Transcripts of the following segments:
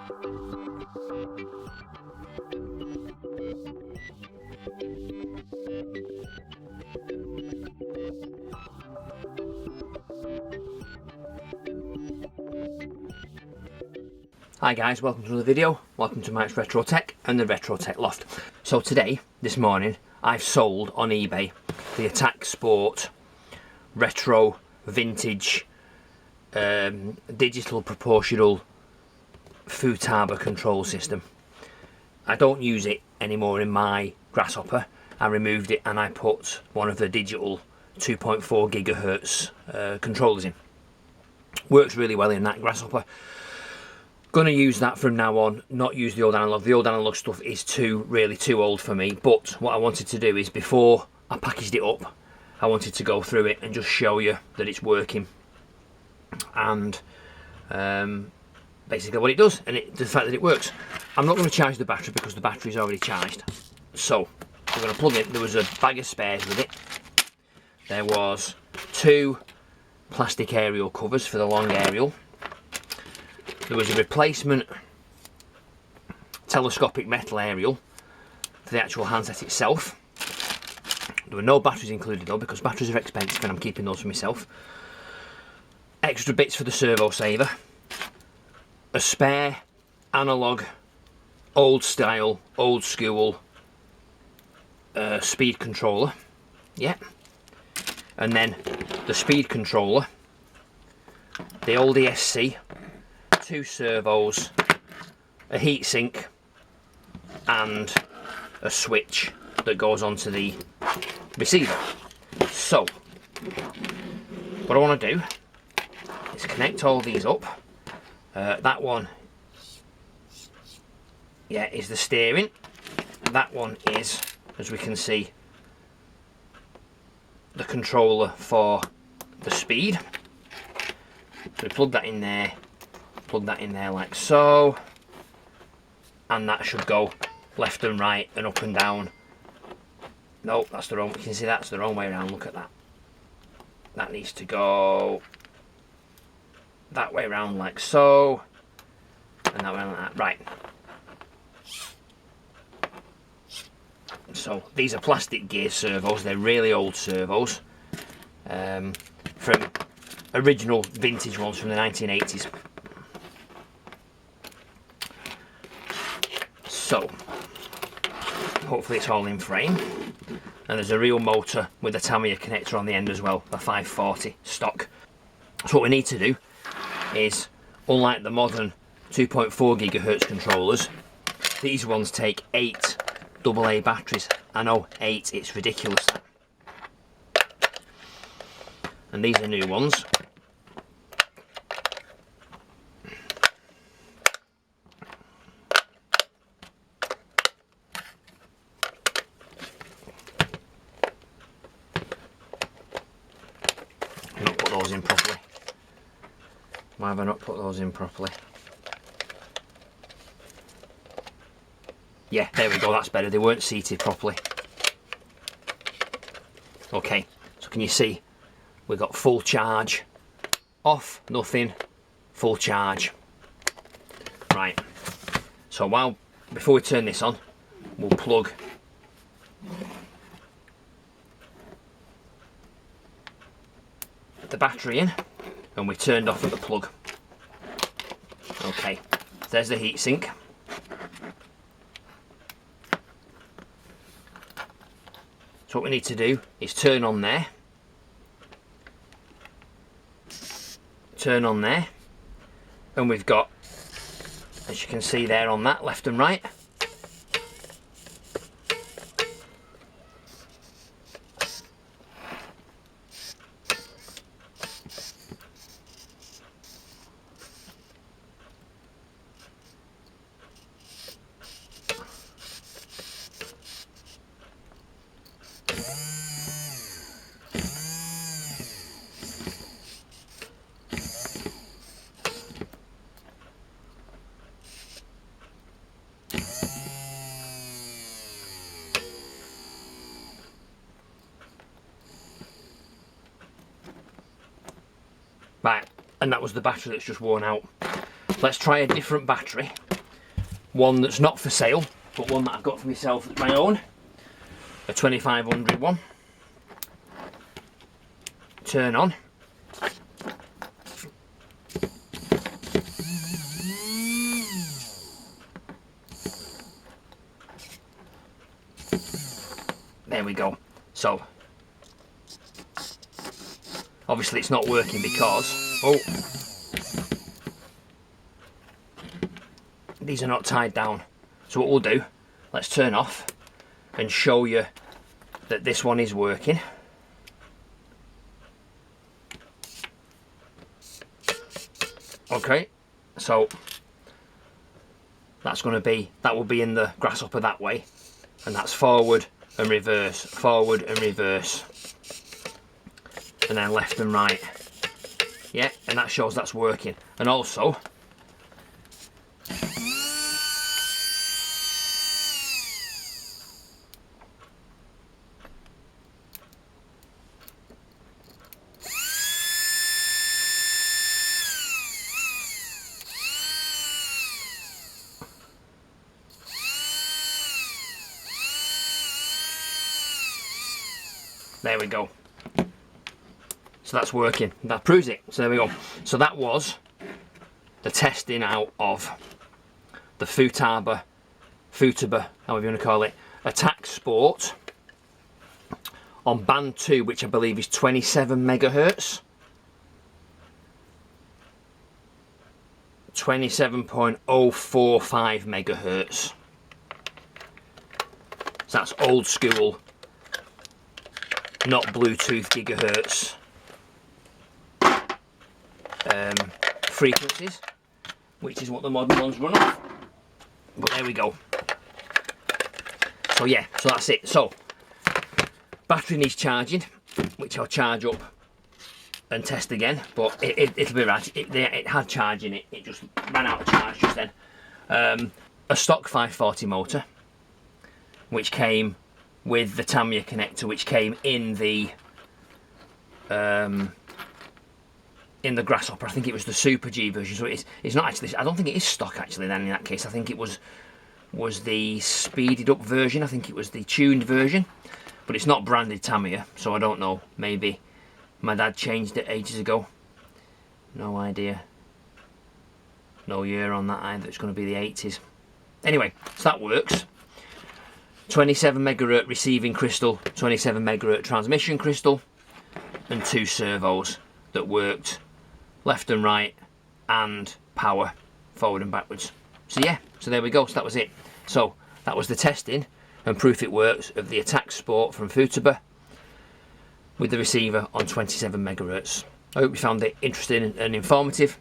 Hi guys, welcome to another video. Welcome to Mike's Retro Tech and the Retro Tech Loft. So today, this morning, I've sold on eBay the Attack Sport Retro Vintage Digital Proportional Futaba control system. I don't use it anymore in my Grasshopper. I removed it and I put one of the digital 2.4 gigahertz controllers in. Works really well in that Grasshopper. Gonna use that from now on, not use the old analog. The old analog stuff is really too old for me. But what I wanted to do is, before I packaged it up, I wanted to go through it and just show you that it's working, and basically what it does, and the fact that it works. I'm not going to charge the battery because the battery is already charged. So we're going to plug it. There was a bag of spares with it. There was 2 plastic aerial covers for the long aerial. There was a replacement telescopic metal aerial for the actual handset itself. There were no batteries included though, because batteries are expensive and I'm keeping those for myself. Extra bits for the servo saver. A spare analog, old style, old school speed controller. Yeah. And then the speed controller. The old ESC. 2 servos, a heatsink, and a switch that goes onto the receiver. So, what I want to do is connect all these up. That one, yeah, is the steering. That one is, as we can see, the controller for the speed. So we plug that in there. Plug that in there like so, and that should go left and right and up and down. No, that's the wrong, you can see that's the wrong way around. Look at that. That needs to go that way around like so, and that way like that. Right. So these are plastic gear servos. They're really old servos, from original vintage ones from the 1980s. So, hopefully it's all in frame, and there's a real motor with a Tamiya connector on the end as well, a 540 stock. So what we need to do is, unlike the modern 2.4 gigahertz controllers, these ones take 8 AA batteries. I know, 8, it's ridiculous. And these are new ones. Not put those in properly. Why have I not put those in properly? Yeah, there we go, that's better. They weren't seated properly. Okay, so can you see? We've got full charge, off, nothing, full charge. Right, so before we turn this on, we'll plug the battery in, and we turned off at the plug. Okay, there's the heatsink. So what we need to do is turn on there, and we've got, as you can see there on that, left and right. Right, and that was the battery that's just worn out. Let's try a different battery one that's not for sale, but one that I've got for myself that's my own, a 2500 one. Turn on. There we go. So obviously it's not working because these are not tied down. So what we'll do, let's turn off and show you that this one is working. Okay, so that's going to be, that will be in the Grasshopper that way, and that's forward and reverse, and then left and right. Yeah, and that shows that's working. And also, there we go. So that's working. That proves it. So there we go. So that was the testing out of the Futaba, however you want to call it, Attack Sport on band 2, which I believe is 27 megahertz. 27.045 megahertz. So that's old school, not Bluetooth gigahertz frequencies, which is what the modern ones run off. But there we go. So yeah, so that's it. So battery needs charging, which I'll charge up and test again, but it'll be right. It had charge in it, it just ran out of charge just then. A stock 540 motor, which came with the Tamiya connector, which came in the Grasshopper. I think it was the Super G version, so it's not actually, I don't think it is stock actually then in that case. I think it was the speeded up version, I think it was the tuned version, but it's not branded Tamiya, so I don't know, maybe my dad changed it ages ago. No idea. No year on that either, it's going to be the 80s. Anyway, so that works. 27 megahertz receiving crystal, 27 megahertz transmission crystal, and 2 servos that worked left and right and power forward and backwards. So yeah, so there we go. So that was it. So that was the testing and proof it works of the Attack Sport from Futaba with the receiver on 27 megahertz. I hope you found it interesting and informative.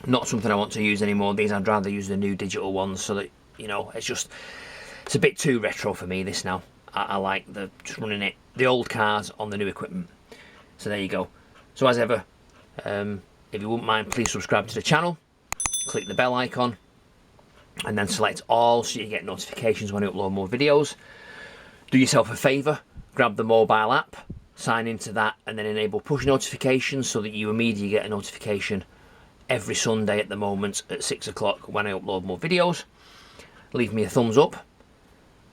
Not something I want to use anymore. These I'd rather use the new digital ones, so that, you know, it's a bit too retro for me, this now. I like just running it, the old cars on the new equipment. So there you go. So as ever, if you wouldn't mind, please subscribe to the channel, click the bell icon, and then select all so you get notifications when I upload more videos. Do yourself a favour, grab the mobile app, sign into that, and then enable push notifications so that you immediately get a notification every Sunday at the moment at 6 o'clock when I upload more videos. Leave me a thumbs up,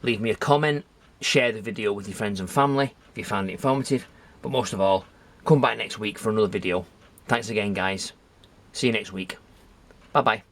leave me a comment, share the video with your friends and family if you found it informative, but most of all, come back next week for another video. Thanks again, guys. See you next week. Bye bye.